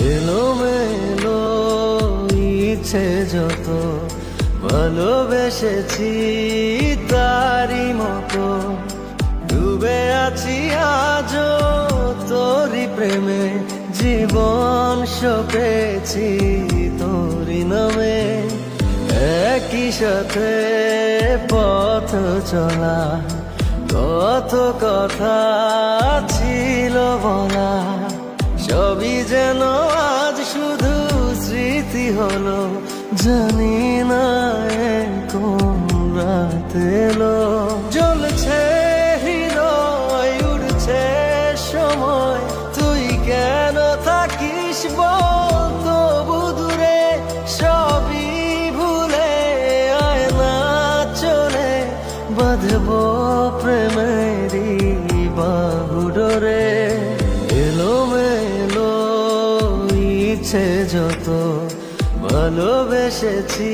এলোমেলো ইচ্ছে যত ভালোবেসেছি তারই মতো ডুবে আছি আজও তোরই প্রেমে জীবন সপেছি তোরই নামে একই সাথে পথ চলা কত কথা ছিল বলা সবই যেন আজ শুধু স্মৃতি হলো জানি না কোন রাত এলো জ্বলছে হৃদয় উড়ছে সময় তুই কেন থাকিস বল তবু দূরে সবই ভুলে আয় না চলে বাঁধবো প্রেমেরই বাহুডোরে এলোমেলো ইচ্ছে যত ভালোবেসেছি